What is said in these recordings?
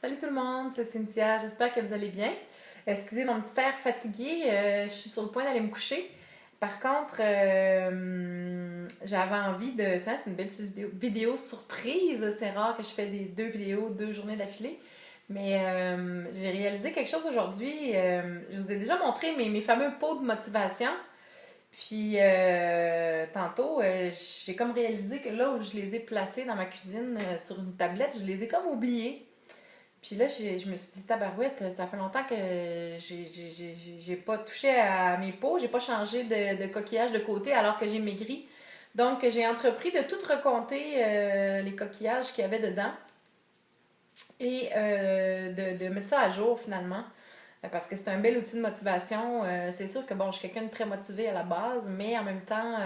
Salut tout le monde, c'est Cynthia, j'espère que vous allez bien. Excusez mon petit air fatigué, je suis sur le point d'aller me coucher. Par contre, j'avais envie de... Ça, c'est une belle petite vidéo surprise, c'est rare que je fais des deux vidéos, deux journées d'affilée. Mais j'ai réalisé quelque chose aujourd'hui. Je vous ai déjà montré mes fameux pots de motivation. Puis tantôt, j'ai comme réalisé que là où je les ai placés dans ma cuisine sur une tablette, je les ai comme oubliés. Puis là, je me suis dit, tabarouette, ça fait longtemps que j'ai pas touché à mes pots, j'ai pas changé de coquillage de côté alors que j'ai maigri. Donc, j'ai entrepris de tout recompter les coquillages qu'il y avait dedans et de mettre ça à jour finalement. Parce que c'est un bel outil de motivation. C'est sûr que bon, je suis quelqu'un de très motivé à la base, mais en même temps,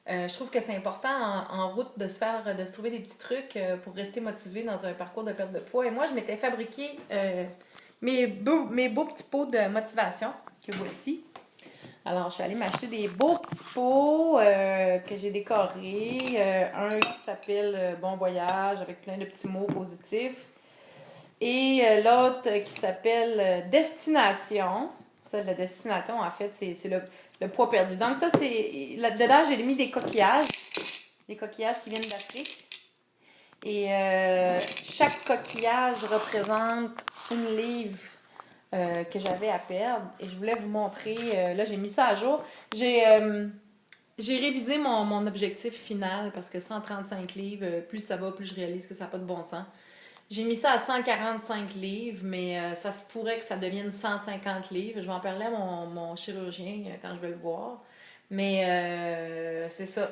je trouve que c'est important en route de se trouver des petits trucs pour rester motivé dans un parcours de perte de poids. Et moi, je m'étais fabriqué mes beaux petits pots de motivation que voici. Alors, je suis allée m'acheter des beaux petits pots que j'ai décorés. Un qui s'appelle Bon Voyage avec plein de petits mots positifs. Et l'autre qui s'appelle Destination. Ça, la destination, en fait, c'est le poids perdu. Donc ça, c'est... Là-dedans, j'ai mis des coquillages qui viennent d'Afrique. Et chaque coquillage représente une livre que j'avais à perdre. Et je voulais vous montrer... là, j'ai mis ça à jour. J'ai révisé mon objectif final parce que 135 livres, plus ça va, plus je réalise que ça n'a pas de bon sens. J'ai mis ça à 145 livres, mais ça se pourrait que ça devienne 150 livres. Je vais en parler à mon chirurgien quand je vais le voir. Mais c'est ça.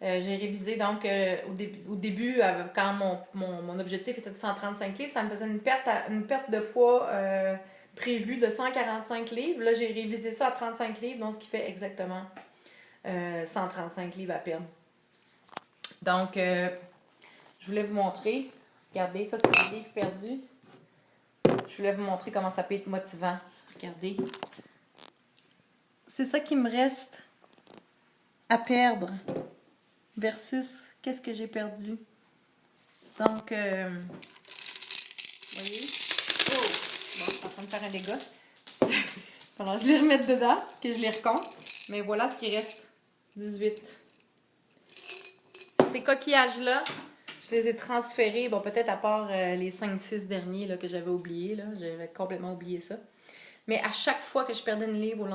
J'ai révisé donc au début, quand mon objectif était de 135 livres, ça me faisait une perte de poids prévue de 145 livres. Là, j'ai révisé ça à 35 livres, donc ce qui fait exactement 135 livres à perdre. Donc, je voulais vous montrer. Regardez, ça, c'est les livres perdus. Je voulais vous montrer comment ça peut être motivant. Regardez. C'est ça qui me reste à perdre versus qu'est-ce que j'ai perdu. Donc, vous voyez? Oh! Bon, je suis en train de faire un dégât. Alors, je les remets dedans, que je les recompte. Mais voilà ce qui reste. 18. Ces coquillages-là, je les ai transférés, bon, peut-être à part les 5-6 derniers là, que j'avais oubliés. J'avais complètement oublié ça. Mais à chaque fois que je perdais une livre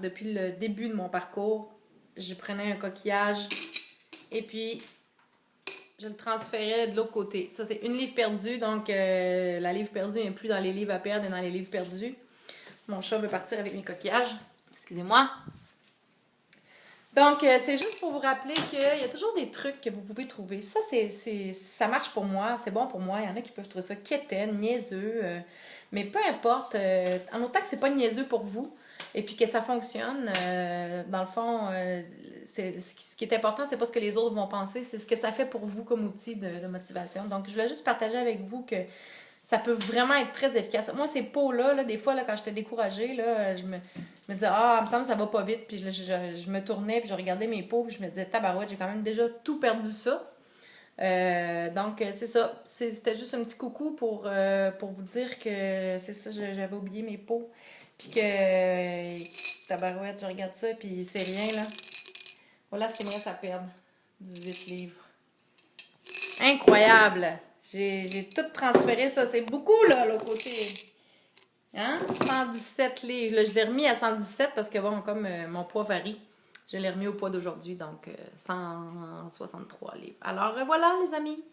depuis le début de mon parcours, je prenais un coquillage et puis je le transférais de l'autre côté. Ça, c'est une livre perdue, donc la livre perdue n'est plus dans les livres à perdre et dans les livres perdus. Mon chat veut partir avec mes coquillages. Excusez-moi. Donc, c'est juste pour vous rappeler qu'il y a toujours des trucs que vous pouvez trouver. Ça, ça marche pour moi, c'est bon pour moi. Il y en a qui peuvent trouver ça quétaine, niaiseux. Mais peu importe, en autant que c'est pas niaiseux pour vous et puis que ça fonctionne, dans le fond, ce qui est important, c'est pas ce que les autres vont penser, c'est ce que ça fait pour vous comme outil de motivation. Donc, je voulais juste partager avec vous que ça peut vraiment être très efficace. Moi, ces pots-là, des fois, là, quand j'étais découragée, là, je me disais, ah, il me semble que ça va pas vite. Puis je me tournais, puis je regardais mes pots, puis je me disais, tabarouette, j'ai quand même déjà tout perdu ça. Donc, c'est ça. C'était juste un petit coucou pour vous dire que c'est ça, j'avais oublié mes pots. Puis que, tabarouette, je regarde ça, puis c'est rien, là. Voilà ce qu'il me reste à perdre. 18 livres. Incroyable! J'ai tout transféré, ça. C'est beaucoup, là, l'autre côté. Hein? 117 livres. Là, je l'ai remis à 117 parce que, bon, comme mon poids varie, je l'ai remis au poids d'aujourd'hui, donc 163 livres. Alors, voilà, les amis.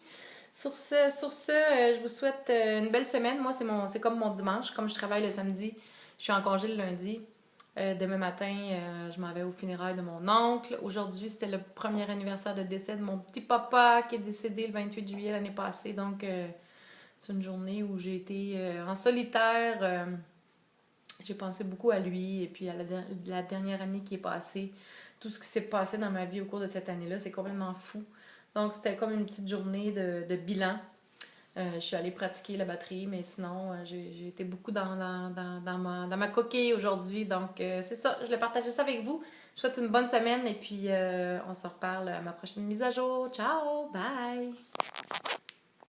Sur ce, je vous souhaite une belle semaine. Moi, c'est comme mon dimanche. Comme je travaille le samedi, je suis en congé le lundi. Demain matin, je m'en vais aux funérailles de mon oncle. Aujourd'hui, c'était le premier anniversaire de décès de mon petit papa qui est décédé le 28 juillet l'année passée. Donc, c'est une journée où j'ai été en solitaire. J'ai pensé beaucoup à lui et puis à la dernière année qui est passée. Tout ce qui s'est passé dans ma vie au cours de cette année-là, c'est complètement fou. Donc, c'était comme une petite journée de bilan. Je suis allée pratiquer la batterie, mais sinon, j'ai été beaucoup dans ma coquille aujourd'hui. Donc, c'est ça. Je voulais partager ça avec vous. Je vous souhaite une bonne semaine et puis on se reparle à ma prochaine mise à jour. Ciao! Bye!